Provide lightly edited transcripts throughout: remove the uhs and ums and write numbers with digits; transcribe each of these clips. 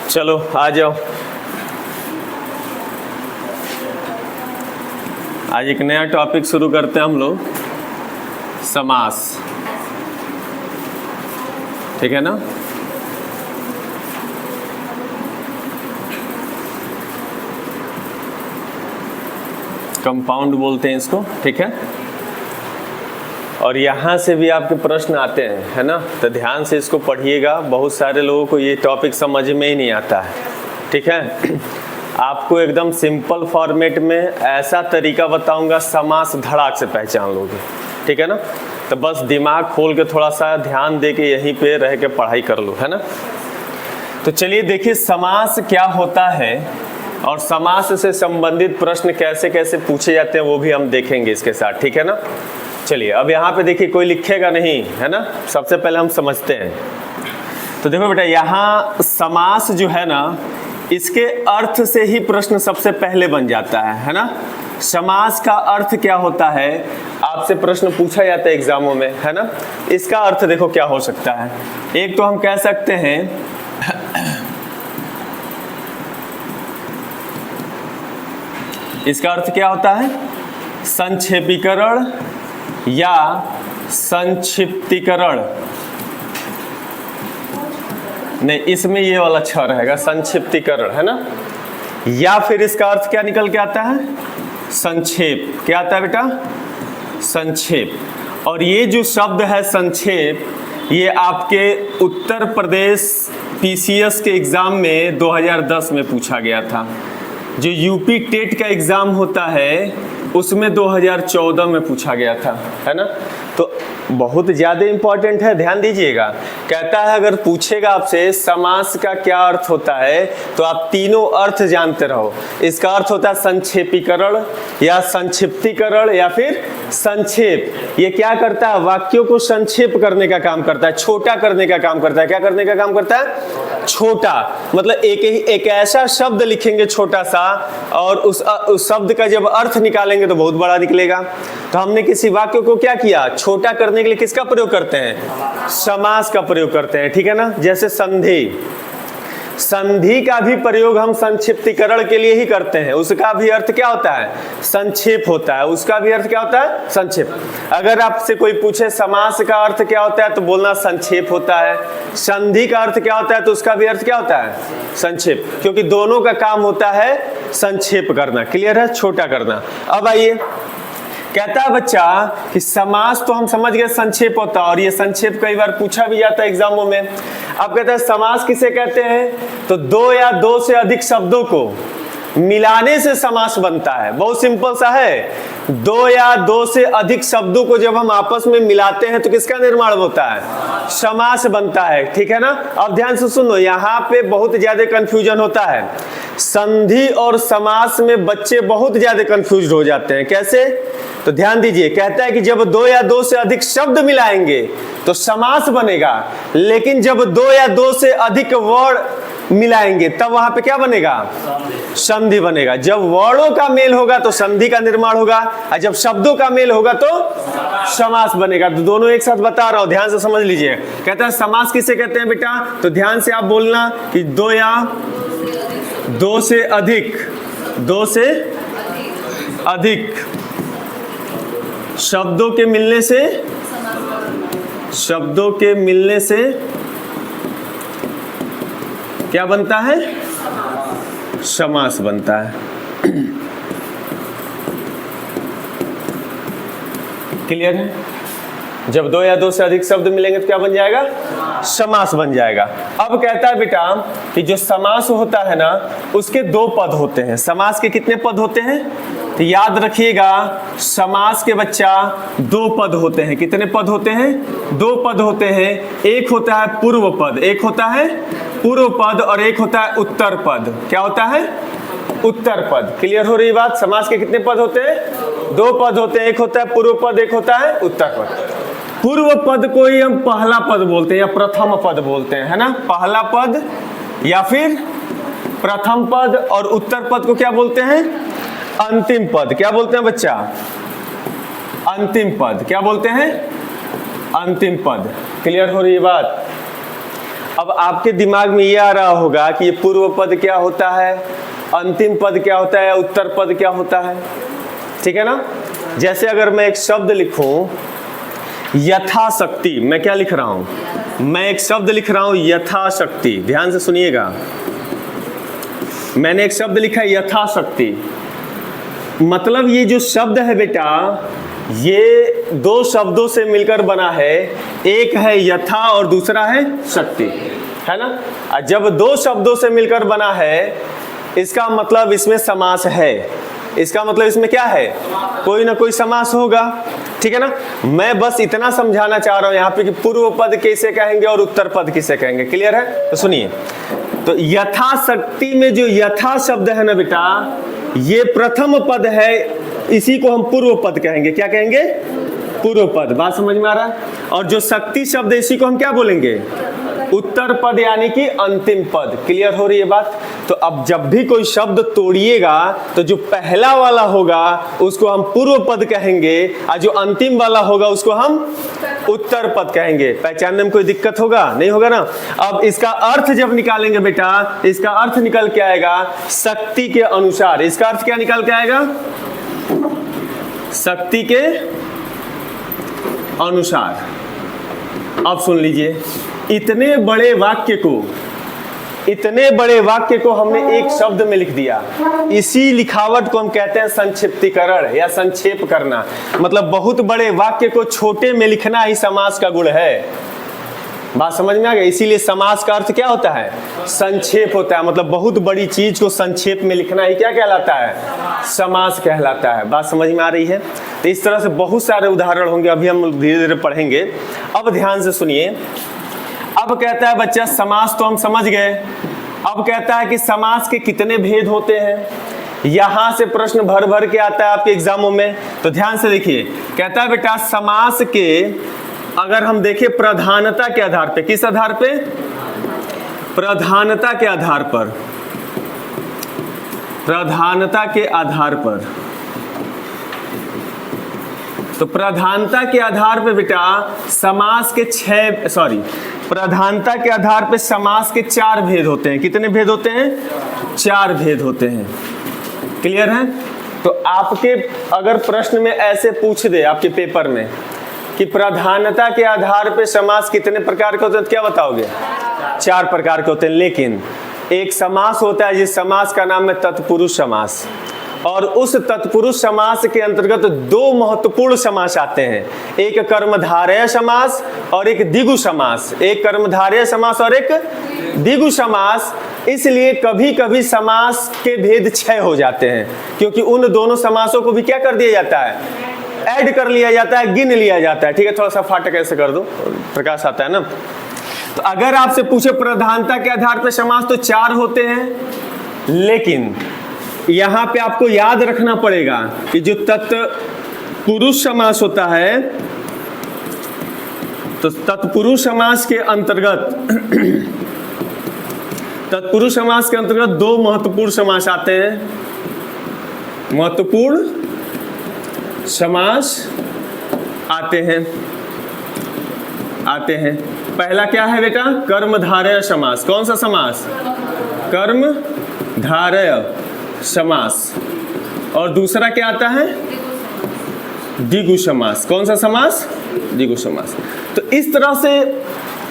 चलो आ जाओ। आज एक नया टॉपिक शुरू करते हैं हम लोग, समास। ठीक है ना। कंपाउंड बोलते हैं इसको, ठीक है। और यहाँ से भी आपके प्रश्न आते हैं, है ना, तो ध्यान से इसको पढ़िएगा। बहुत सारे लोगों को ये टॉपिक समझ में ही नहीं आता है, ठीक है। आपको एकदम सिंपल फॉर्मेट में ऐसा तरीका बताऊंगा, समास धड़ाक से पहचान लोगे, ठीक है ना। तो बस दिमाग खोल के थोड़ा सा ध्यान दे के यहीं पे रह के पढ़ाई कर लो, है ना। तो चलिए देखिए समास क्या होता है और समास से संबंधित प्रश्न कैसे कैसे पूछे जाते हैं वो भी हम देखेंगे इसके साथ, ठीक है ना। चलिए अब यहाँ पे देखिए कोई लिखेगा नहीं, है ना। सबसे पहले हम समझते हैं। तो देखो बेटा, यहाँ समास जो है ना, इसके अर्थ से ही प्रश्न सबसे पहले बन जाता है ना। समास का अर्थ क्या होता है, आपसे प्रश्न पूछा जाता है एग्जामों में, है ना। इसका अर्थ देखो क्या हो सकता है। एक तो हम कह सकते हैं इसका अर्थ क्या होता है, संक्षेपीकरण या संक्षिप्तीकरण। नहीं, इसमें ये वाला छ रहेगा, संक्षिप्तीकरण, है ना। या फिर इसका अर्थ क्या निकल के आता है, संक्षेप। क्या आता है बेटा, संक्षेप। और ये जो शब्द है संक्षेप, ये आपके उत्तर प्रदेश पीसीएस के एग्जाम में 2010 में पूछा गया था। जो यूपी टेट का एग्जाम होता है उसमें 2014 में पूछा गया था, है ना। तो बहुत ज़्यादा इंपॉर्टेंट है, ध्यान दीजिएगा। कहता है अगर पूछेगा आपसे समास का क्या अर्थ होता है तो आप तीनों अर्थ जानते रहो। इसका अर्थ होता है संक्षेपीकरण या संक्षिप्तीकरण या फिर संक्षेप। ये क्या करता है, वाक्यों को संक्षेप करने का काम करता है, छोटा करने का काम करता है। क्या करने का काम करता है, छोटा। मतलब एक ऐसा शब्द लिखेंगे छोटा सा और उस शब्द का जब अर्थ निकालेंगे तो बहुत बड़ा निकलेगा। तो हमने किसी वाक्य को क्या किया, छोटा करने के लिए किसका प्रयोग करते हैं, समास का प्रयोग करते हैं, ठीक है ना। जैसे संधि, संधि का भी प्रयोग हम संक्षिप्तीकरण के लिए ही करते हैं। उसका भी अर्थ क्या होता है, संक्षेप होता है। उसका भी अर्थ क्या होता है, संक्षेप। अगर आपसे कोई पूछे समास का अर्थ क्या होता है तो बोलना संक्षेप होता है। संधि का अर्थ क्या होता है तो उसका भी अर्थ क्या होता है, संक्षेप। क्योंकि दोनों का काम होता है संक्षेप करना, क्लियर है, छोटा करना। अब आइए, कहता है बच्चा कि समास तो हम समझ गए संक्षेप होता है, और ये संक्षेप कई बार पूछा भी जाता है एग्जामों में। अब कहता है समास किसे कहते हैं, तो दो या दो से अधिक शब्दों को मिलाने से समास बनता है। बहुत सिंपल सा है। दो या दो से अधिक शब्दों को जब हम आपस में मिलाते हैं तो किसका निर्माण होता है, समास बनता है, ठीक है ना। अब ध्यान से सुनो, यहाँ पे बहुत ज्यादा कंफ्यूजन होता है। संधि और समास में बच्चे बहुत ज्यादा कंफ्यूज हो जाते हैं। कैसे, तो ध्यान दीजिए। कहता है कि जब दो या दो से अधिक शब्द मिलाएंगे तो समास बनेगा, लेकिन जब दो या दो से अधिक वर्ड मिलाएंगे तब वहां पे क्या बनेगा, संधि बनेगा। जब वर्णों का मेल होगा तो संधि का निर्माण होगा, और जब शब्दों का मेल होगा तो समास बनेगा। तो दोनों एक साथ बता रहा हूं, ध्यान से समझ लीजिए। कहता है समास किसे कहते हैं बेटा, तो ध्यान से आप बोलना कि दो या दो से अधिक, दो से अधिक शब्दों के मिलने से, शब्दों के मिलने से क्या बनता है, समास बनता है। क्लियर है। जब दो या दो से अधिक शब्द मिलेंगे तो क्या बन जाएगा, समास बन जाएगा। अब कहता है बेटा कि जो समास होता है ना, उसके दो पद होते हैं। समास के कितने पद होते हैं, तो याद रखिएगा, समास के बच्चा दो पद होते हैं। कितने पद होते हैं, दो पद होते हैं। एक होता है पूर्व पद, एक होता है पूर्व पद, और एक होता है उत्तर पद। क्या होता है, उत्तर पद। क्लियर हो रही बात। समास के कितने पद होते हैं, दो पद होते हैं। एक होता है पूर्व पद, एक होता है उत्तर पद। पूर्व पद को ही हम पहला पद बोलते हैं या प्रथम पद बोलते हैं, है ना। पहला पद या फिर प्रथम पद, और उत्तर पद को क्या बोलते हैं, अंतिम पद। क्या बोलते हैं बच्चा, अंतिम पद। क्या बोलते हैं, अंतिम पद। क्लियर हो रही है बात। अब आपके दिमाग में ये आ रहा होगा कि ये पूर्व पद क्या होता है, अंतिम पद क्या होता है, उत्तर पद क्या होता है, ठीक है ना। जैसे अगर मैं एक शब्द लिखूं यथाशक्ति, मैं क्या लिख रहा हूं, मैं एक शब्द लिख रहा हूं यथाशक्ति, ध्यान से सुनिएगा, मैंने एक शब्द लिखा है यथाशक्ति, मतलब ये जो शब्द है बेटा ये दो शब्दों से मिलकर बना है, एक है यथा और दूसरा है शक्ति, है ना। जब दो शब्दों से मिलकर बना है इसका मतलब इसमें समास है, इसका मतलब इसमें क्या है, कोई ना कोई समास होगा, ठीक है ना। मैं बस इतना समझाना चाह रहा हूं यहाँ पे कि पूर्व पद किसे कहेंगे और उत्तर पद किसे कहेंगे, क्लियर है। तो सुनिए, तो यथाशक्ति में जो यथा शब्द है ना बेटा ये प्रथम पद है, इसी को हम पूर्व पद कहेंगे, क्या कहेंगे, पूर्व पद, बात समझ में आ रहा है। और जो शक्ति शब्द है इसी को हम क्या बोलेंगे, उत्तर पद यानी कि अंतिम पद, क्लियर हो रही है बात। तो अब जब भी कोई शब्द तोड़िएगा तो जो पहला वाला होगा उसको हम पूर्व पद कहेंगे और जो अंतिम वाला होगा उसको हम उत्तर पद कहेंगे। पहचानने में कोई दिक्कत होगा, नहीं होगा ना। अब इसका अर्थ जब निकालेंगे बेटा, इसका अर्थ निकल के आएगा शक्ति के अनुसार, इसका अर्थ क्या निकल के आएगा, शक्ति के अनुसार। अब सुन लीजिए, इतने बड़े वाक्य को हमने एक शब्द में लिख दिया, इसी लिखावट को हम कहते हैं संक्षिप्तीकरण या संक्षेप करना, मतलब बहुत बड़े वाक्य को छोटे में लिखना ही समास का गुण है। बात समझ में आ गई। इसीलिए समास का अर्थ क्या होता है, संक्षेप होता है, मतलब बहुत बड़ी चीज को संक्षेप में लिखना ही क्या कहलाता है, समास कहलाता है। बात समझ में आ रही है। तो इस तरह से बहुत सारे उदाहरण होंगे, अभी हम धीरे धीरे पढ़ेंगे। अब ध्यान से सुनिए, अब कहता है बच्चा समास तो हम समझ गए, अब कहता है कि समास के कितने भेद होते हैं। यहां से प्रश्न भर भर के आता है आपके एग्जामों में, तो ध्यान से देखिए। कहता है बेटा समास के अगर हम देखें प्रधानता के आधार पे, किस आधार पे, प्रधानता के आधार पर, प्रधानता के आधार पर। तो प्रधानता के आधार पे बेटा समास के प्रधानता के आधार पे समास के 4 भेद होते हैं। कितने भेद होते हैं, 4 भेद होते हैं, क्लियर है। तो आपके अगर प्रश्न में ऐसे पूछ दे आपके पेपर में कि प्रधानता के आधार पे समास कितने प्रकार के होते हैं, तो क्या बताओगे, 4 प्रकार के होते हैं। लेकिन एक समास होता है जिस समास का नाम है तत्पुरुष समास, और उस तत्पुरुष समास के अंतर्गत 2 महत्वपूर्ण समास आते हैं, एक कर्मधारय समास और एक द्विगु समास, एक कर्मधारय समास और एक द्विगु समास। इसलिए कभी कभी समास के भेद 6 हो जाते हैं, क्योंकि उन दोनों समासों को भी क्या कर दिया जाता है, ऐड कर लिया जाता है, गिन लिया जाता है। ठीक है, थोड़ा सा फाटक ऐसे कर दो, प्रकाश आता है ना। तो अगर आपसे पूछे प्रधानता के आधार पर समास तो 4 होते हैं, लेकिन यहां पे आपको याद रखना पड़ेगा कि जो तत्पुरुष समास होता है, तो तत्पुरुष समास के अंतर्गत 2 महत्वपूर्ण समास आते हैं, महत्वपूर्ण समास आते हैं। पहला क्या है बेटा, कर्मधारय समास। कौन सा समास, कर्मधारय समास। और दूसरा क्या आता है, द्विगु समास। कौन सा समास, द्विगु समास। तो इस तरह से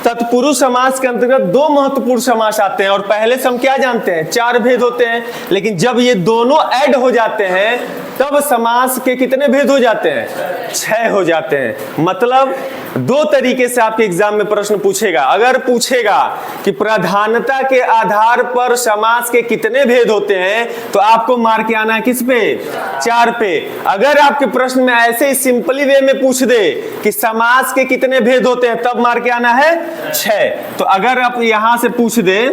तत्पुरुष समास के अंतर्गत 2 महत्वपूर्ण समास आते हैं, और पहले से हम क्या जानते हैं, 4 भेद होते हैं। लेकिन जब ये दोनों ऐड हो जाते हैं तब समास के कितने भेद हो जाते हैं, 6 हो जाते हैं। मतलब 2 तरीके से आपके एग्जाम में प्रश्न पूछेगा। अगर पूछेगा कि प्रधानता के आधार पर समास के कितने भेद होते हैं, तो आपको मार्क आना है किस पे, 4 पे। अगर आपके प्रश्न में ऐसे ही सिंपली वे में पूछ दे कि समास के कितने भेद होते हैं, तब मार्क आना है 6। तो अगर आप यहां से पूछ दे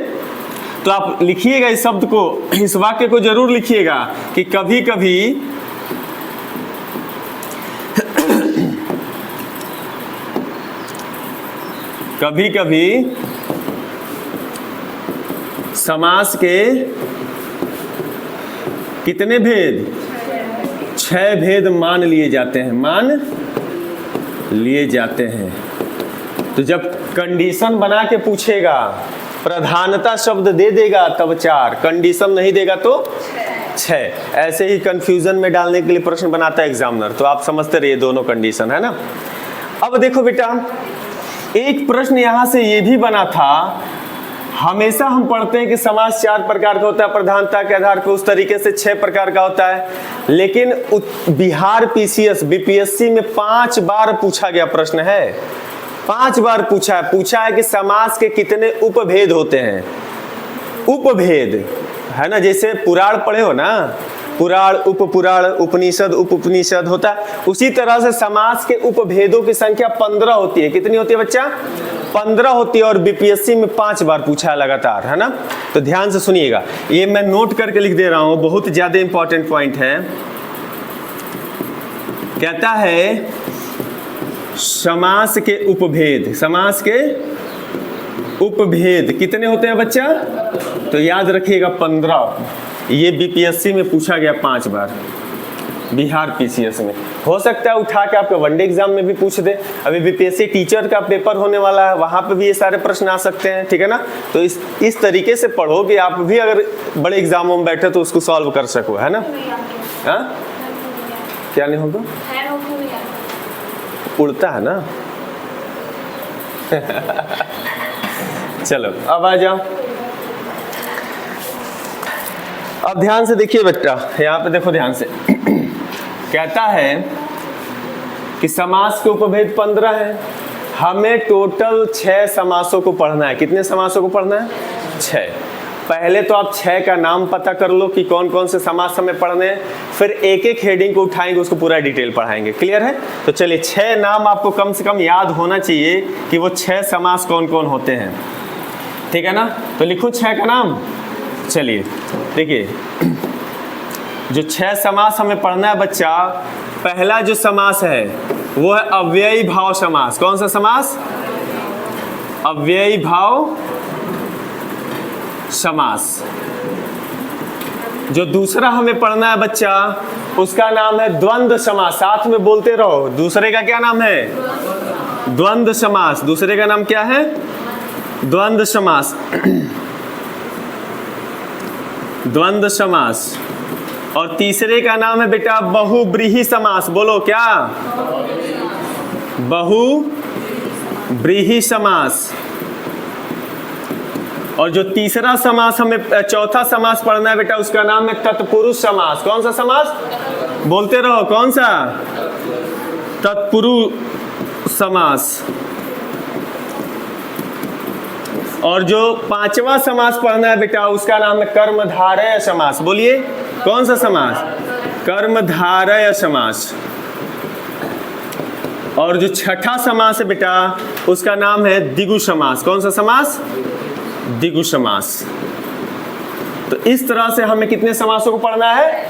तो आप लिखिएगा इस शब्द को, इस वाक्य को जरूर लिखिएगा कि कभी कभी समास के कितने भेद, 6 भेद मान लिए जाते हैं, तो जब कंडीशन बना के पूछेगा, प्रधानता शब्द दे देगा तब 4, कंडीशन नहीं देगा तो 6। ऐसे ही कंफ्यूजन में डालने के लिए प्रश्न बनाता है एग्जामिनर। तो आप समझते रहिए दोनों कंडीशन है ना। अब देखो बेटा, एक प्रश्न यहां से ये भी बना था, हमेशा हम पढ़ते हैं कि समास 4 प्रकार का होता है, प्रधानता के आधार पर उस तरीके से 6 प्रकार का होता है, लेकिन बिहार पीसीएस बीपीएससी में 5 बार पूछा गया प्रश्न है, 5 बार पूछा है कि समास के कितने उपभेद होते हैं। उपभेद है ना, जैसे पुराण पढ़े हो ना, पुराण उपपुराण उपनिषद उपनिषद होता है, उसी तरह से समास के उपभेदों की संख्या 15 होती है। कितनी होती है बच्चा? 15 होती है, और बीपीएससी में 5 बार पूछा है लगातार, है ना। तो ध्यान से सुनिएगा, ये मैं नोट करके लिख दे रहा हूं, बहुत ज्यादा इंपॉर्टेंट पॉइंट है। कहता है समास के उपभेद, समास के उपभेद कितने होते हैं बच्चा? तो याद रखिएगा 15। ये बीपीएससी में पूछा गया 5 बार, बिहार पीसीएस में। हो सकता है उठा के आपके वनडे एग्जाम में भी पूछ दे। अभी बीपीएससी टीचर का पेपर होने वाला है, वहां पे भी ये सारे प्रश्न आ सकते हैं, ठीक है ना। तो इस तरीके से पढ़ो कि आप भी अगर बड़े एग्जामों में बैठे तो उसको सॉल्व कर सको, है ना। हाँ, क्या नहीं होगा? उड़ता है ना। चलो अब आ जाओ, अब ध्यान से देखिए बच्चा, यहाँ पे देखो ध्यान से। कहता है कि समास के उपभेद 15 हैं, हमें टोटल 6 समासों को पढ़ना है। कितने समासों को पढ़ना है? 6। पहले तो आप 6 का नाम पता कर लो कि कौन कौन से समास हमें पढ़ने हैं, फिर एक एक हेडिंग को उठाएंगे, उसको पूरा डिटेल पढ़ाएंगे। क्लियर है? तो चलिए 6 नाम आपको कम से कम याद होना चाहिए कि वो 6 समास कौन कौन होते हैं, ठीक है ना। तो लिखो 6 का नाम। चलिए देखिए, जो 6 समास हमें पढ़ना है बच्चा, पहला जो समास है वो है अव्ययी भाव समास। कौन सा समास? अव्ययी भाव समास। जो दूसरा हमें पढ़ना है बच्चा, उसका नाम है द्वंद्व समास। साथ में बोलते रहो, दूसरे का क्या नाम है? द्वंद्व समास। दूसरे का नाम क्या है? द्वंद्व समास। द्वंद्व समास। और तीसरे का नाम है बेटा बहुब्रीहि समास। बोलो क्या? बहुब्रीहि समास। और जो तीसरा समास हमें, चौथा समास पढ़ना है बेटा, उसका नाम है तत्पुरुष समास। कौन सा समास? बोलते रहो, कौन सा? तत्पुरुष समास। और जो 5वां समास पढ़ना है बेटा, उसका नाम है कर्मधारय समास। बोलिए, कौन सा समास? कर्मधारय समास। और जो 6ठा समास है बेटा, उसका नाम है द्विगु समास। कौन सा समास? द्विगु समास। तो इस तरह से हमें कितने समासों को पढ़ना है?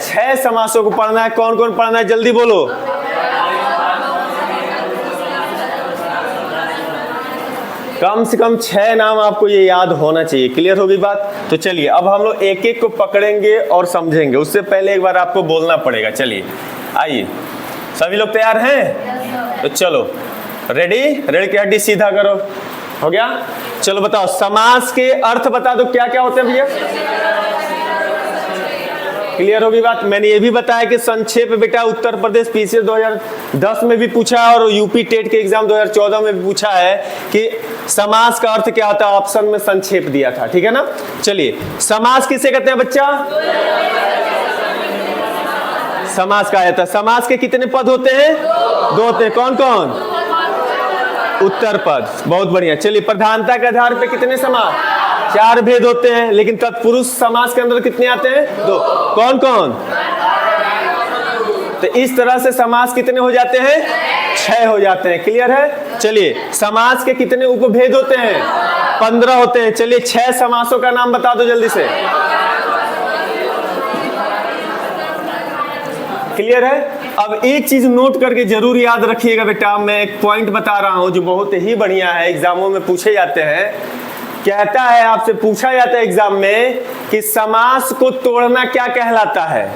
6 समासों को पढ़ना है। कौन कौन पढ़ना है? जल्दी बोलो। कम से कम 6 नाम आपको ये याद होना चाहिए। क्लियर होगी बात? तो चलिए अब हम लोग एक एक को पकड़ेंगे और समझेंगे। उससे पहले एक बार आपको बोलना पड़ेगा। चलिए आइए, सभी लोग तैयार हैं? तो चलो, रेडी? रेडी की हड्डी सीधा करो। हो गया? चलो बताओ, समास के अर्थ बता दो, क्या क्या होते हैं भैया? क्लियर होगी बात? मैंने ये भी बताया कि संक्षेप बेटा उत्तर प्रदेश पीसीएस 2010 में भी पूछा है और यूपी टेट के एग्जाम 2014 में भी पूछा है कि समास का अर्थ क्या होता है। ऑप्शन में संक्षेप दिया था, ठीक है ना। चलिए, समास किसे कहते हैं बच्चा? समास कहा जाता है। समास के कितने पद होते हैं? 2 होते हैं। कौन कौन? उत्तर पद। बहुत बढ़िया। चलिए, प्रधानता के आधार पे कितने समास? 4 भेद होते हैं, लेकिन तत्पुरुष समास के अंदर कितने आते हैं? 2। कौन कौन? तो इस तरह से समास कितने हो जाते हैं? 6 हो जाते हैं। क्लियर है? चलिए, समास के कितने उपभेद होते हैं? 15 होते हैं। चलिए 6 समासों का नाम बता दो जल्दी से। क्लियर है? अब एक चीज नोट करके जरूर याद रखिएगा बेटा, मैं एक पॉइंट बता रहा हूं जो बहुत ही बढ़िया है, एग्जामों में पूछे जाते हैं। कहता है, आपसे पूछा जाता है एग्जाम में कि समास को तोड़ना क्या कहलाता है।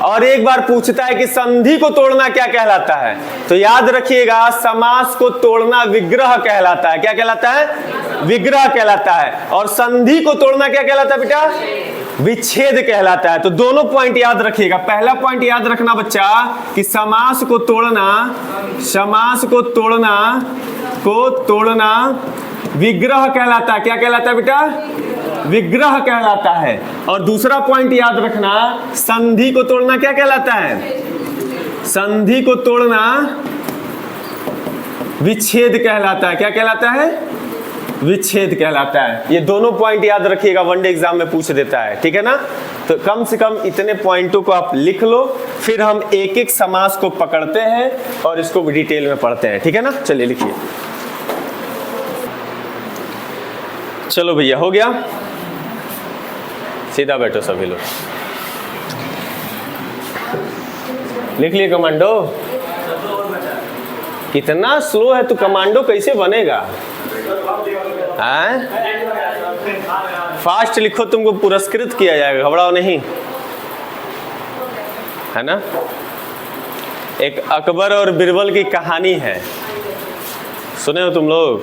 और एक बार पूछता है कि संधि को तोड़ना क्या कहलाता है, तो याद रखिएगा समास को तोड़ना विग्रह कहलाता है। क्या कहलाता है? विग्रह कहलाता है। और संधि को तोड़ना क्या कहलाता है बेटा? विच्छेद कहलाता है। तो दोनों पॉइंट याद रखिएगा। पहला पॉइंट याद रखना बच्चा कि समास को तोड़ना विग्रह कहलाता है। क्या कहलाता है बेटा? विग्रह कहलाता है। और दूसरा पॉइंट याद रखना, संधि को तोड़ना क्या कहलाता है? संधि को तोड़ना विच्छेद कहलाता है। क्या कहलाता है? विच्छेद कहलाता है। ये दोनों पॉइंट याद रखिएगा, वनडे एग्जाम में पूछ देता है, ठीक है ना। तो कम से कम इतने पॉइंटों को आप लिख लो, फिर हम एक एक समास को पकड़ते हैं और इसको डिटेल में पढ़ते हैं, ठीक है ना। चलिए लिखिए। चलो भैया, हो गया, सीधा बैठो सभी लोग। लिख लिए कमांडो? कितना स्लो है तू, कमांडो कैसे बनेगा? फास्ट लिखो, तुमको पुरस्कृत किया जाएगा, घबराओ नहीं, है ना। एक अकबर और बिरबल की कहानी है, सुने हो तुम लोग?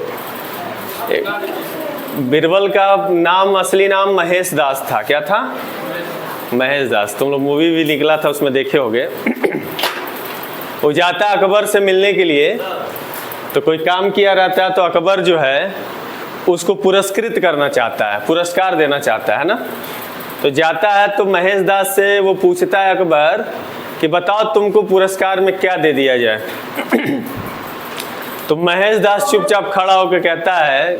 बिरबल का नाम, असली नाम महेश दास था। क्या था? महेश दास। तुम लोग मूवी भी निकला था, उसमें देखे होंगे। वो जाता अकबर से मिलने के लिए, तो कोई काम किया रहता है, तो अकबर जो है उसको पुरस्कृत करना चाहता है, पुरस्कार देना चाहता है ना। तो जाता है, तो महेश दास से वो पूछता है अकबर कि बताओ तुमको पुरस्कार में क्या दे दिया जाए। तो महेश दास चुपचाप खड़ा होकर कहता है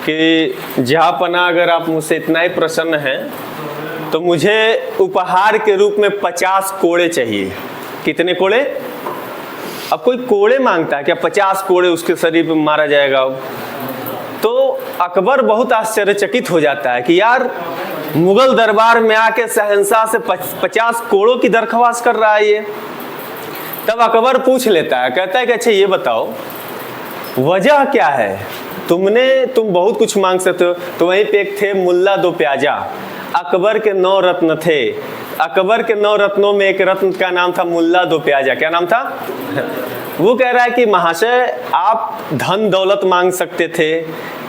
कि जहाँपना, अगर आप मुझसे इतना ही प्रसन्न हैं तो मुझे उपहार के रूप में 50 कोड़े चाहिए। कितने कोड़े? अब कोई कोड़े मांगता है क्या? 50 कोड़े उसके शरीर पे मारा जाएगा। तो अकबर बहुत आश्चर्यचकित हो जाता है कि यार, मुगल दरबार में आके शहंशाह से 50 कोड़ों की दरख्वास्त कर रहा है ये। तब अकबर पूछ लेता है, कहता है कि अच्छा ये बताओ वजह क्या है, तुम बहुत कुछ मांग सकते हो। तो वहीं पे एक थे मुल्ला दो प्याजा, अकबर के 9 रत्न थे। अकबर के 9 रत्नों में एक रत्न का नाम था मुल्ला दो प्याजा। क्या नाम था? वो कह रहा है कि महाशय, आप धन दौलत मांग सकते थे,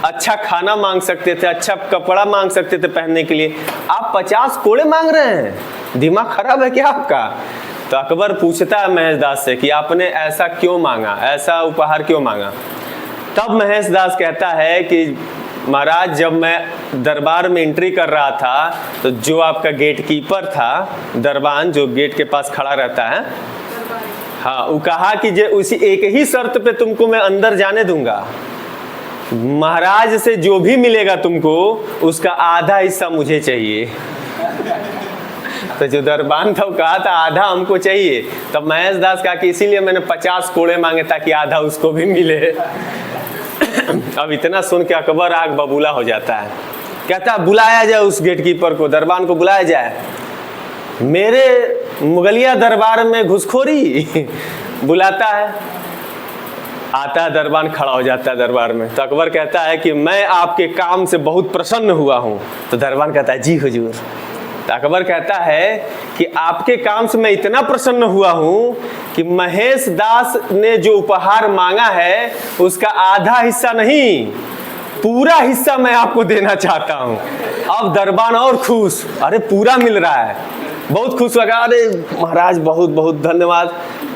अच्छा खाना मांग सकते थे, अच्छा कपड़ा मांग सकते थे पहनने के लिए, आप 50 कोड़े मांग रहे हैं, दिमाग खराब है क्या आपका? तो अकबर पूछता है महेश दास से कि आपने ऐसा क्यों मांगा, ऐसा उपहार क्यों मांगा। तब महेश दास कहता है कि महाराज, जब मैं दरबार में एंट्री कर रहा था, तो जो आपका गेट कीपर था, दरबान जो गेट के पास खड़ा रहता है, हाँ, वो कहा कि जे उसी एक ही शर्त पे तुमको मैं अंदर जाने दूंगा, महाराज से जो भी मिलेगा तुमको उसका आधा हिस्सा मुझे चाहिए। तो जो दरबान था वो कहा था आधा हमको चाहिए। तब महेश दास कहा कि इसीलिए मैंने 50 कोड़े मांगे ताकि आधा उसको भी मिले। अब इतना सुन के अकबर आग बबूला हो जाता है, कहता है बुलाया जाए उस गेटकीपर को, दरबान को बुलाया जाए। मेरे मुगलिया दरबार में घुसखोरी। बुलाता है, आता है दरबान, खड़ा हो जाता है दरबार में। तो अकबर कहता है कि मैं आपके काम से बहुत प्रसन्न हुआ हूँ। तो दरबान कहता है जी हुजूर। तो अकबर कहता है कि आपके काम से मैं इतना प्रसन्न हुआ हूँ कि महेश दास ने जो उपहार मांगा है उसका आधा हिस्सा नहीं, पूरा हिस्सा मैं आपको देना चाहता हूँ। अब दरबान और खुश, अरे पूरा मिल रहा है, बहुत खुश लगा। अरे महाराज बहुत बहुत धन्यवाद।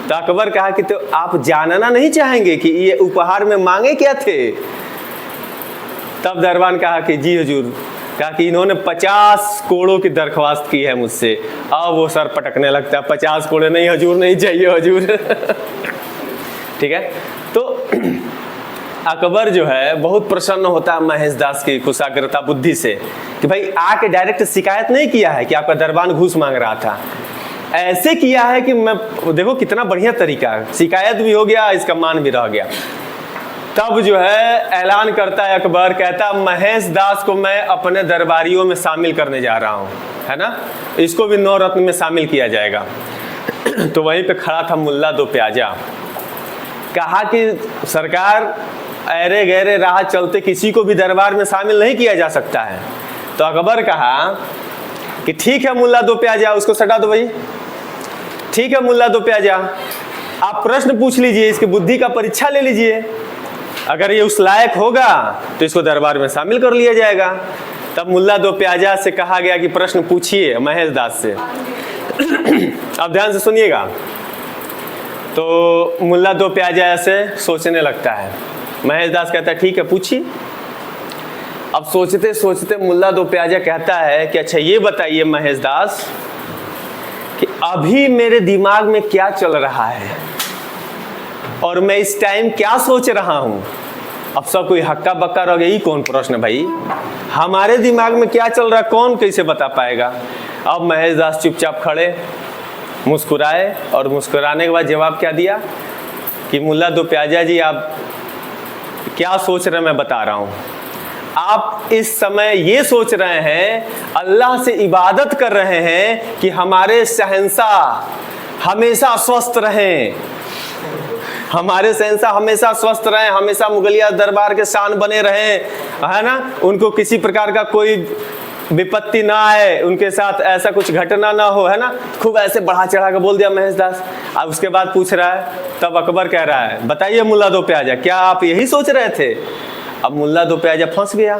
तो अकबर कहा कि तो आप जानना नहीं चाहेंगे कि ये उपहार में मांगे क्या थे? तब दरबान कहा कि जी हुजूर। कहा कि इन्होंने 50 कोड़ों की दरख्वास्त की है मुझसे। अब वो सर पटकने लगता है, 50 कोड़े नहीं हुजूर, नहीं चाहिए हुजूर। ठीक है। तो अकबर जो है बहुत प्रसन्न होता है महेश दास की कुशाग्रता बुद्धि से कि भाई आके डायरेक्ट शिकायत नहीं किया है कि आपका दरबान घूस मांग रहा था, ऐसे किया है कि मैं देखो कितना बढ़िया तरीका, शिकायत भी हो गया, इसका मान भी रह गया। तब जो है ऐलान करता है अकबर, कहता महेश दास को मैं अपने दरबारियों में शामिल करने जा रहा हूँ, है ना, इसको भी 9 रत्न में शामिल किया जाएगा। तो वहीं पे खड़ा था मुल्ला दो प्याजा, कहा कि सरकार ऐरे गहरे राह चलते किसी को भी दरबार में शामिल नहीं किया जा सकता है। तो अकबर कहा कि ठीक है मुल्ला दो प्याजा, उसको सटा दो भाई, ठीक है मुल्ला दो प्याजा, आप प्रश्न पूछ लीजिए, इसकी बुद्धि का परीक्षा ले लीजिए। अगर ये उस लायक होगा तो इसको दरबार में शामिल कर लिया जाएगा। तब मुल्ला दो प्याजा से कहा गया कि प्रश्न पूछिए महेश दास से। अब ध्यान से सुनिएगा। तो मुल्ला दो प्याजा ऐसे सोचने लगता है। महेश दास कहता है ठीक है पूछिए। अब सोचते सोचते मुल्ला दो प्याजा कहता है कि अच्छा ये बताइए महेश दास कि अभी मेरे दिमाग में क्या चल रहा है और मैं इस टाइम क्या सोच रहा हूं। अब सब कोई हक्का बक्का रह गया, ये कौन प्रश्न भाई, हमारे दिमाग में क्या चल रहा है कौन कैसे बता पाएगा। अब महेश दास चुपचाप खड़े मुस्कुराए और मुस्कुराने के बाद जवाब क्या दिया कि मुल्ला दो प्याजा जी आप क्या सोच रहे हैं मैं बता रहा हूं। आप इस समय ये सोच रहे हैं, अल्लाह से इबादत कर रहे हैं कि हमारे शहंशाह हमेशा स्वस्थ रहें, हमारे शहंशाह हमेशा स्वस्थ रहें, हमेशा मुगलिया दरबार के शान बने रहें, है ना, उनको किसी प्रकार का कोई विपत्ति ना आए, उनके साथ ऐसा कुछ घटना ना हो, है ना। खूब ऐसे बढ़ा चढ़ा के बोल दिया महेश दास। अब उसके बाद पूछ रहा है, तब अकबर कह रहा है बताइए मुल्ला दो प्याजा क्या आप यही सोच रहे थे। अब मुल्ला दो प्याजा फंस गया,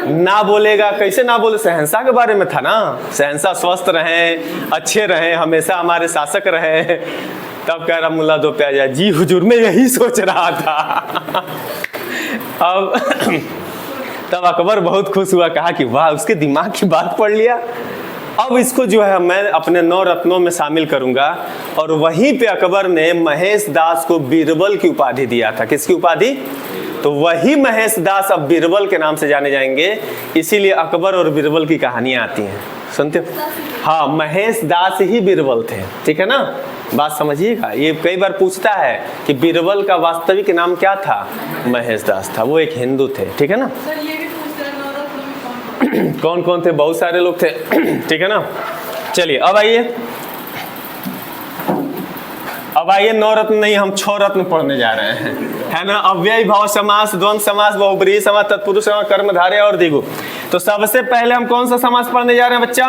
ना बोलेगा, कैसे ना बोले, शहंशाह के बारे में था ना, शहंशाह स्वस्थ रहें, अच्छे रहें, हमेशा हमारे शासक रहें। तब कह रहा मुल्ला दो प्याजा जी हुजूर मैं यही सोच रहा था। अब तब अकबर बहुत खुश हुआ, कहा कि वाह उसके दिमाग की बात पढ़ लिया, अब इसको जो है मैं अपने 9 रत्नों में शामिल करूंगा। और वहीं पे अकबर ने महेश दास को बीरबल की उपाधि दिया था। किसकी उपाधि? तो वही महेश दास अब बीरबल के नाम से जाने जाएंगे। इसीलिए अकबर और बीरबल की कहानियां आती हैं, सुनते हो? हाँ, महेश दास ही बीरबल थे, ठीक है ना, बात समझिएगा। ये कई बार पूछता है कि बीरबल का वास्तविक नाम क्या था, महेश दास था, वो एक हिंदू थे, ठीक है ना। कौन कौन थे? बहुत सारे लोग थे, ठीक है ना। चलिए अब आइए, अब आइए 9 रत्न नहीं, हम 6 रत्न पढ़ने जा रहे हैं, है ना। अव्ययी भाव समास, द्वंद्व समास, बहुब्रीहि समास, तत्पुरुष समास, कर्मधारय और द्विगु। तो सबसे पहले हम कौन सा समास पढ़ने जा रहे हैं बच्चा?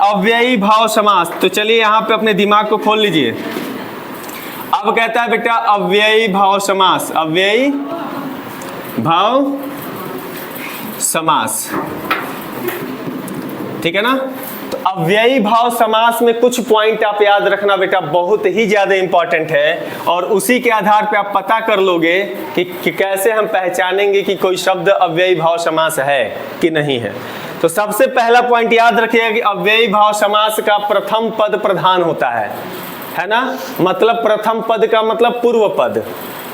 अव्ययी भाव समास। तो चलिए यहाँ पे अपने दिमाग को खोल लीजिए। अब कहता है बेटा अव्ययी भाव समास, अव्ययी भाव समास, ठीक है ना। तो अव्ययी भाव समास में कुछ पॉइंट आप याद रखना बेटा, बहुत ही ज्यादा इंपॉर्टेंट है, और उसी के आधार पे आप पता कर लोगे कि कैसे हम पहचानेंगे कि कोई शब्द अव्ययी भाव समास है कि नहीं है। तो सबसे पहला पॉइंट याद रखिएगा कि अव्ययी भाव समास का प्रथम पद प्रधान होता है ना। मतलब प्रथम पद का मतलब पूर्व पद,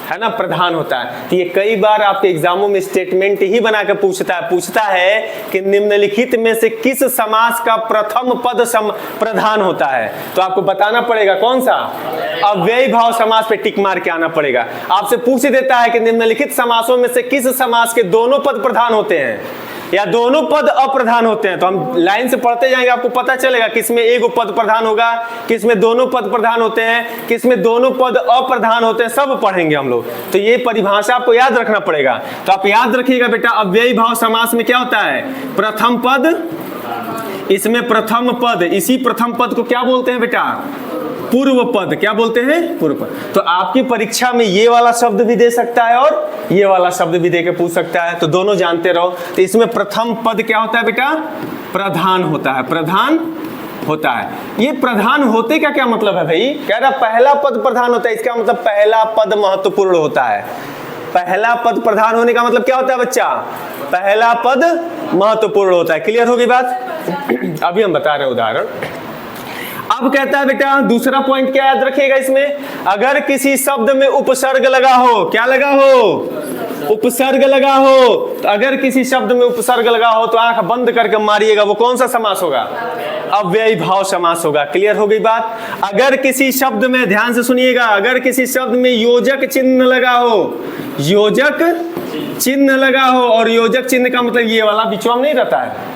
है ना, प्रधान होता है। तो ये कई बार आपके एग्जामों में स्टेटमेंट ही बना के पूछता है कि निम्नलिखित में से किस समास का प्रथम पद प्रधान होता है। तो आपको बताना पड़ेगा कौन सा, अव्ययी भाव समास पे टिक मार के आना पड़ेगा। आपसे पूछ देता है कि निम्नलिखित समासों में से किस समास के दोनों पद प्रधान होते हैं या दोनों पद अप्रधान होते हैं। तो हम लाइन से पढ़ते जाएंगे, आपको पता चलेगा किसमें एक पद प्रधान होगा, किसमें दोनों पद प्रधान होते हैं, किसमें दोनों पद अप्रधान होते हैं, सब पढ़ेंगे हम लोग। तो ये परिभाषा आपको याद रखना पड़ेगा। तो आप याद रखिएगा बेटा, अव्ययी भाव समास में क्या होता है, प्रथम पद, इसमें प्रथम पद, इसी प्रथम पद को क्या बोलते हैं बेटा, पूर्व पद। क्या बोलते हैं, पूर्व पद। तो आपकी परीक्षा में ये वाला शब्द भी दे सकता है और ये वाला शब्द भी दे के पूछ सकता है, तो दोनों जानते रहो। तो इसमें प्रथम पद क्या होता है बेटा, प्रधान होता है, प्रधान होता है। ये प्रधान होते का क्या मतलब है भाई, कह रहा पहला पद प्रधान होता है, इसका मतलब पहला पद महत्वपूर्ण होता है। पहला पद प्रधान होने का मतलब क्या होता है बच्चा, पहला पद महत्वपूर्ण होता है। क्लियर होगी बात? अभी हम बता रहे हैं उदाहरण। अब कहता है बेटा दूसरा पॉइंट क्या याद रखिएगा इसमें, अगर किसी शब्द में उपसर्ग लगा हो, क्या लगा हो, उपसर्ग लगा हो, तो अगर किसी शब्द में उपसर्ग लगा हो तो आंख बंद करके मारिएगा, वो कौन सा समास होगा, अव्ययी भाव समास होगा। क्लियर हो गई बात? अगर किसी शब्द में, ध्यान से सुनिएगा, अगर किसी शब्द में योजक चिन्ह लगा हो, योजक चिन्ह लगा हो, और योजक चिन्ह का मतलब ये वाला बीचवा में नहीं रहता है,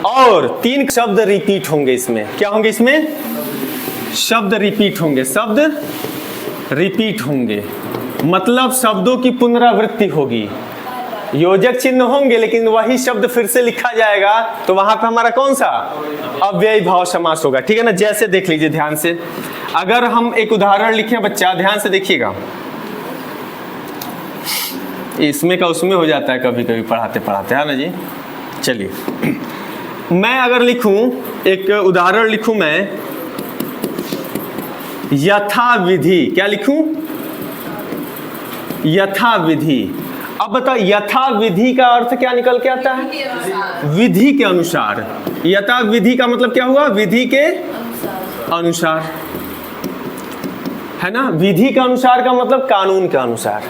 और 3 शब्द रिपीट होंगे इसमें, क्या होंगे इसमें, शब्द रिपीट होंगे, शब्द रिपीट होंगे, मतलब शब्दों की पुनरावृत्ति होगी। योजक चिन्ह होंगे लेकिन वही शब्द फिर से लिखा जाएगा, तो वहां पे हमारा कौन सा अव्ययी भाव समास होगा। ठीक है ना। जैसे देख लीजिए ध्यान से, अगर हम एक उदाहरण लिखें, बच्चा ध्यान से देखिएगा, इसमें का उसमें हो जाता है कभी कभी पढ़ाते पढ़ाते, है ना जी। चलिए मैं अगर लिखूं, एक उदाहरण लिखूं मैं, यथा विधि, क्या लिखूं, यथा विधि। अब बताओ यथा विधि का अर्थ क्या निकल के आता है, विधि के अनुसार। यथा विधि का मतलब क्या हुआ, विधि के अनुसार, है ना। विधि के अनुसार का मतलब कानून के अनुसार।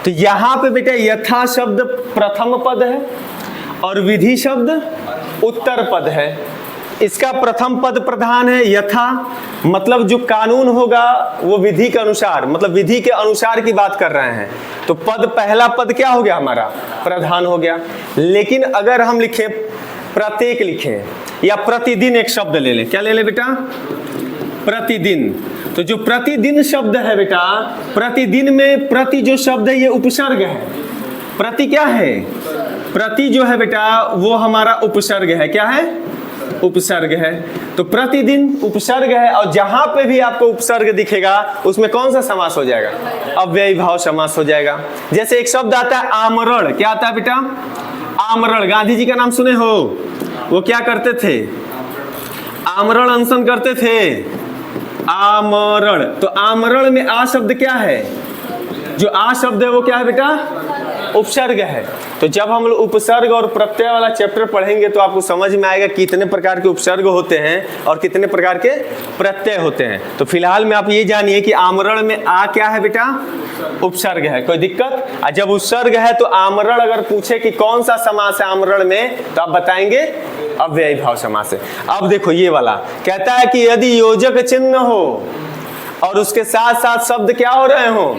तो यहां पे बेटा यथा शब्द प्रथम पद है और विधि शब्द उत्तर पद है। इसका प्रथम पद प्रधान है, यथा मतलब जो कानून होगा वो विधि के अनुसार, मतलब विधि के अनुसार की बात कर रहे हैं। तो पद, पहला पद क्या हो गया हमारा, प्रधान हो गया। लेकिन अगर हम लिखें, प्रत्येक लिखें या प्रतिदिन, एक शब्द ले लें, क्या ले लें बेटा, प्रतिदिन। तो जो प्रतिदिन शब्द है बेटा, प्रतिदिन में प्रति जो शब्द है ये उपसर्ग है। प्रति क्या है, प्रति जो है बेटा वो हमारा उपसर्ग है। क्या है, उपसर्ग है। तो प्रतिदिन उपसर्ग है, और जहां पे भी आपको उपसर्ग दिखेगा उसमें कौन सा समास हो जाएगा, अव्ययी भाव समास हो जाएगा। जैसे एक शब्द आता है आमरण, क्या आता है बेटा, आमरण। गांधी जी का नाम सुने हो, वो क्या करते थे, आमरण अनशन करते थे, आमरण। तो आमरण में आ शब्द क्या है, जो आ शब्द है वो क्या है बेटा, उपसर्ग है। तो जब हम लोग उपसर्ग और प्रत्यय वाला चैप्टर पढ़ेंगे तो आपको समझ में आएगा कितने प्रकार के उपसर्ग होते हैं और कितने प्रकार के प्रत्यय होते हैं। तो फिलहाल में आप ये जानिए कि आमरण में आ क्या है बेटा, उपसर्ग है। कोई दिक्कत, जब उपसर्ग है तो आमरण अगर पूछे कि कौन सा समास है आमरण में, तो आप बताएंगे अव्ययी भाव समास है। अब देखो ये वाला कहता है कि यदि योजक चिन्ह हो और उसके साथ साथ शब्द क्या हो रहे हो,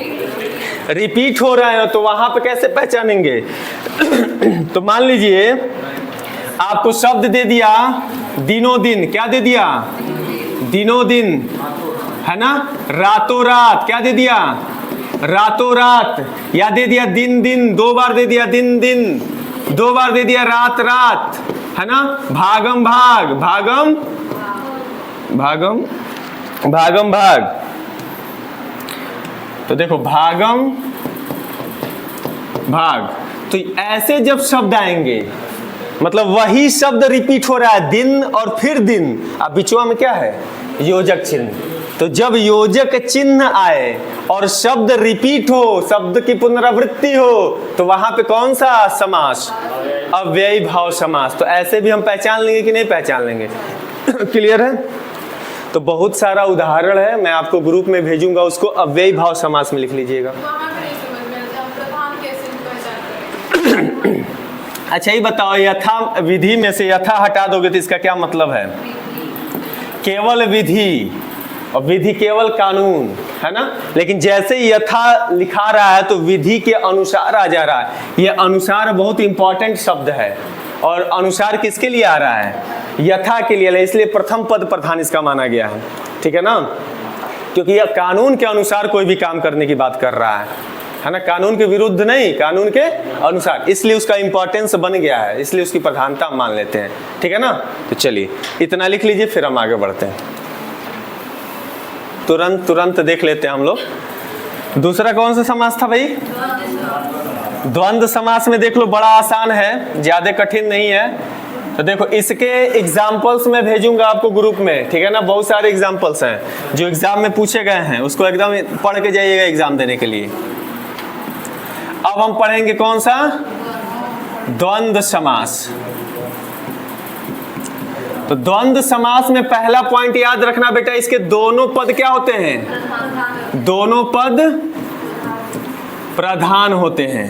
रिपीट हो रहे हो, तो वहां पे कैसे पहचानेंगे। तो मान लीजिए आपको शब्द दे दिया दिनों दिन, क्या दे दिया, दिनों दिन, है ना। रातों रात, क्या दे दिया, रातों रात। या दे दिया दिन दिन, दो बार दे दिया दिन दिन, दो बार दे दिया रात रात, है ना। भागम भाग, भागम भागम भागम भाग। तो देखो भागम भाग, तो ऐसे जब शब्द आएंगे मतलब वही शब्द रिपीट हो रहा है, दिन और फिर दिन, अब बिचवा में क्या है, योजक चिन्ह। तो जब योजक चिन्ह आए और शब्द रिपीट हो, शब्द की पुनरावृत्ति हो, तो वहां पे कौन सा समास, अव्ययी भाव समास। तो ऐसे भी हम पहचान लेंगे कि नहीं पहचान लेंगे। क्लियर है। तो बहुत सारा उदाहरण है, मैं आपको ग्रुप में भेजूंगा, उसको अव्ययी भाव समास में लिख लीजिएगा। अच्छा ये बताओ, यथा विधि में से यथा हटा दोगे तो इसका क्या मतलब है, केवल विधि, और विधि केवल कानून, है ना। लेकिन जैसे यथा लिखा रहा है तो विधि के अनुसार आ जा रहा है। ये अनुसार बहुत इंपॉर्टेंट शब्द है, और अनुसार किसके लिए आ रहा है, यथा के लिए, इसलिए प्रथम पद प्रधान इसका माना गया है। ठीक है ना, क्योंकि यह कानून के अनुसार कोई भी काम करने की बात कर रहा है ना, कानून के विरुद्ध नहीं, कानून के अनुसार, इसलिए उसका इंपॉर्टेंस बन गया है, इसलिए उसकी प्रधानता हम मान लेते हैं। ठीक है ना। तो चलिए इतना लिख लीजिए, फिर हम आगे बढ़ते हैं। तुरंत तुरंत देख लेते हैं हम लोग। दूसरा कौन सा समास था भाई, द्वंद्व समास में देख लो, बड़ा आसान है, ज्यादा कठिन नहीं है। तो देखो इसके एग्जाम्पल्स में भेजूंगा आपको ग्रुप में, ठीक है ना। बहुत सारे एग्जाम्पल्स हैं जो एग्जाम में पूछे गए हैं, उसको एकदम पढ़ के जाइएगा एग्जाम देने के लिए। अब हम पढ़ेंगे कौन सा, द्वंद्व समास। तो द्वंद्व समास में पहला पॉइंट याद रखना बेटा, इसके दोनों पद क्या होते हैं, दोनों पद प्रधान होते हैं।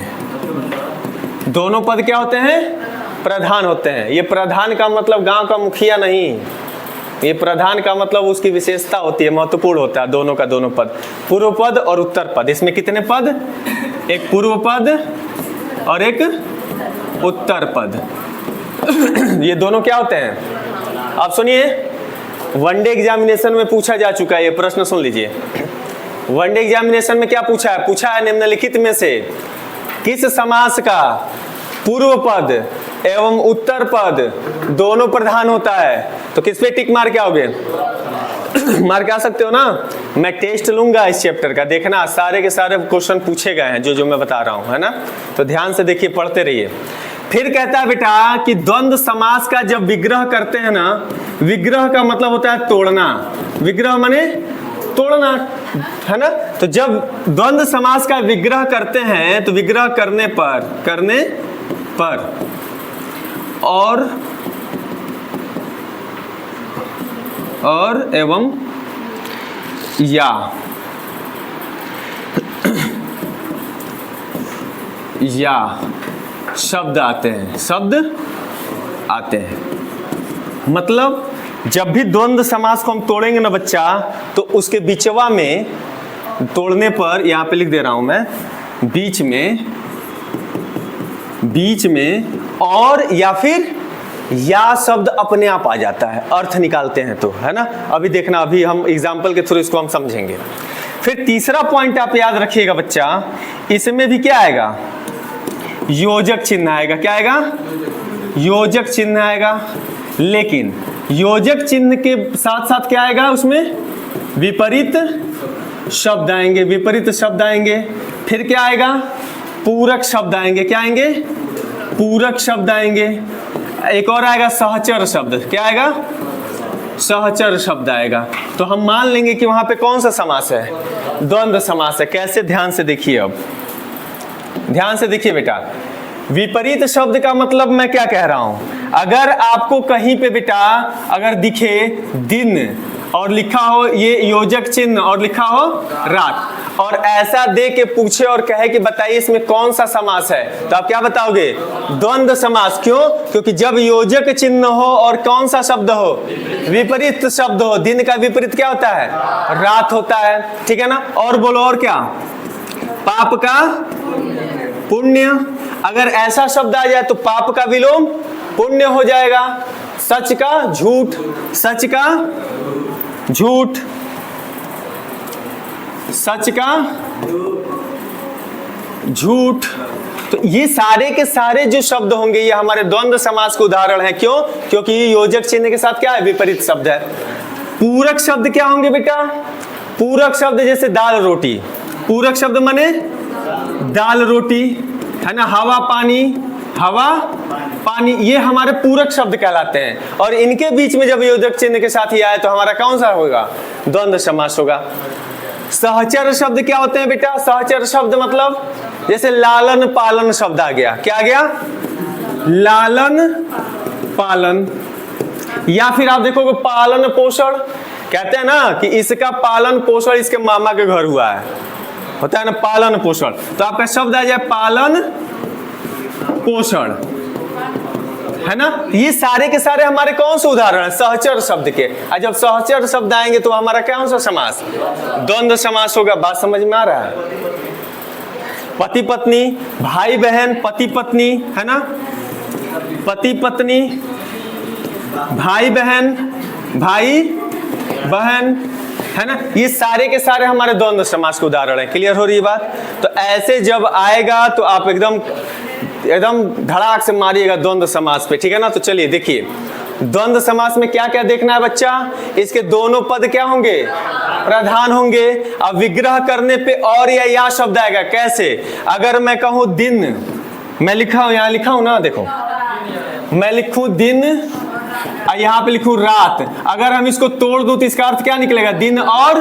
दोनों पद क्या होते हैं, प्रधान होते हैं। ये प्रधान का मतलब गांव का मुखिया नहीं, ये प्रधान का मतलब उसकी विशेषता होती है, महत्वपूर्ण होता है दोनों का दोनों पद, पूर्व पद और उत्तर पद। इसमें कितने पद, एक पूर्व पद और एक उत्तर पद। ये दोनों क्या होते हैं, आप सुनिए, वनडे एग्जामिनेशन में पूछा जा चुका है ये प्रश्न, सुन लीजिए। वनडे एग्जामिनेशन में क्या पूछा है, पूछा है निम्नलिखित में से किस समास का पूर्व पद एवं उत्तर पद दोनों प्रधान होता है, तो किस पे टिक मार के आओगे? मार के आ सकते हो ना। मैं टेस्ट लूंगा इस चैप्टर का, देखना सारे के सारे क्वेश्चन पूछे गए हैं जो मैं बता रहा हूं, है ना। तो ध्यान से देखिए, पढ़ते रहिए। फिर कहता है बेटा कि द्वंद्व समास का जब विग्रह करते हैं ना, विग्रह का मतलब होता है तोड़ना, विग्रह माने तोड़ना, है ना। तो जब द्वंद्व समास का विग्रह करते हैं तो विग्रह करने पर और एवं या शब्द आते हैं, मतलब जब भी द्वंद्व समास को हम तोड़ेंगे ना बच्चा, तो उसके बीचवा में तोड़ने पर, यहां पे लिख दे रहा हूं मैं, बीच में और या फिर या शब्द अपने आप आ जाता है, अर्थ निकालते हैं तो, है ना। अभी देखना, अभी हम एग्जाम्पल के थ्रू इसको हम समझेंगे। फिर तीसरा पॉइंट आप याद रखिएगा बच्चा, इसमें भी क्या आएगा? योजक चिन्ह आएगा। क्या आएगा? योजक चिन्ह आएगा। लेकिन योजक चिन्ह के साथ साथ क्या आएगा? उसमें विपरीत शब्द आएंगे, विपरीत शब्द आएंगे। फिर क्या आएगा? पूरक शब्द आएंगे। क्या आएंगे? पूरक शब्द आएंगे। एक और आएगा सहचर शब्द। क्या आएगा? सहचर शब्द आएगा। तो हम मान लेंगे कि वहां पे कौन सा समास है? द्वंद्व समास है। कैसे? ध्यान से देखिए, अब ध्यान से देखिए बेटा। विपरीत शब्द का मतलब मैं क्या कह रहा हूं? अगर आपको कहीं पे बेटा अगर दिखे दिन और लिखा हो ये योजक चिन्ह और लिखा हो रात, और ऐसा दे के पूछे और कहे कि बताइए इसमें कौन सा समास है, तो आप क्या बताओगे? द्वंद्व समास। क्यों? क्योंकि जब योजक चिन्ह हो और कौन सा शब्द हो? विपरीत शब्द हो। दिन का विपरीत क्या होता है? रात होता है, ठीक है ना। और बोलो, और क्या? पाप का पुण्य। अगर ऐसा शब्द आ जाए तो पाप का विलोम पुण्य हो जाएगा। सच का झूठ, सच का झूठ, सच का झूठ। तो ये सारे के सारे जो शब्द होंगे ये हमारे द्वंद्व समास के उदाहरण है। क्यों? क्योंकि ये योजक चिन्ह के साथ क्या है? विपरीत शब्द है। पूरक शब्द क्या होंगे बेटा? पूरक शब्द जैसे दाल रोटी। पूरक शब्द माने दाल रोटी, है ना। हवा पानी, हवा पानी, ये हमारे पूरक शब्द कहलाते हैं। और इनके बीच में जब योजक चिन्ह के साथ ही आए तो हमारा कौन सा होगा? द्वंद्व समास होगा। सहचर शब्द क्या होते हैं बेटा? सहचर शब्द मतलब जैसे लालन पालन शब्द आ गया। क्या आ गया? लालन पालन। या फिर आप देखोगे पालन पोषण। कहते हैं ना कि इसका पालन पोषण इसके मामा के घर हुआ है, होता है ना पालन पोषण। तो आपका शब्द आ जाए पालन पोषण, है ना। ये सारे के सारे हमारे कौन से उदाहरण है? सहचर शब्द के। और जब सहचर शब्द आएंगे तो हमारा कौन सा समास? द्वंद्व समास होगा। बात समझ में आ रहा है? पति पत्नी, भाई बहन, पति पत्नी, है ना। पति पत्नी, भाई बहन, भाई बहन, है ना। ये सारे के सारे हमारे द्वंद्व समास के उदाहरण है। क्लियर हो रही बात? तो ऐसे जब आएगा तो आप एकदम धड़ाक से मारिएगा द्वंद्व समास पे, ठीक है ना। तो चलिए देखिए, द्वंद्व समास में क्या क्या देखना है बच्चा? इसके दोनों पद क्या होंगे? प्रधान होंगे। अब विग्रह करने पे और या शब्द आएगा। कैसे? अगर मैं कहूं दिन, मैं लिखा हूं, यहां लिखा हूं ना, देखो मैं लिखूं दिन और यहां पे लिखूं रात। अगर हम इसको तोड़ दूं तो इसका अर्थ क्या निकलेगा? दिन और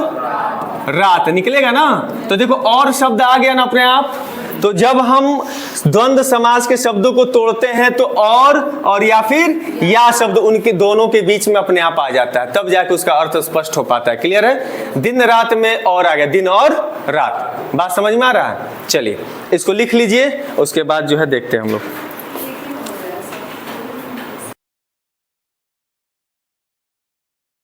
रात निकलेगा ना। तो देखो और शब्द आ गया ना अपने आप। तो जब हम द्वंद्व समास के शब्दों को तोड़ते हैं तो और या फिर या शब्द उनके दोनों के बीच में अपने आप आ जाता है, तब जाके उसका अर्थ स्पष्ट हो पाता है। क्लियर है? दिन रात में और आ गया, दिन और रात। बात समझ में आ रहा है? चलिए इसको लिख लीजिए, उसके बाद जो है देखते हैं हम लोग।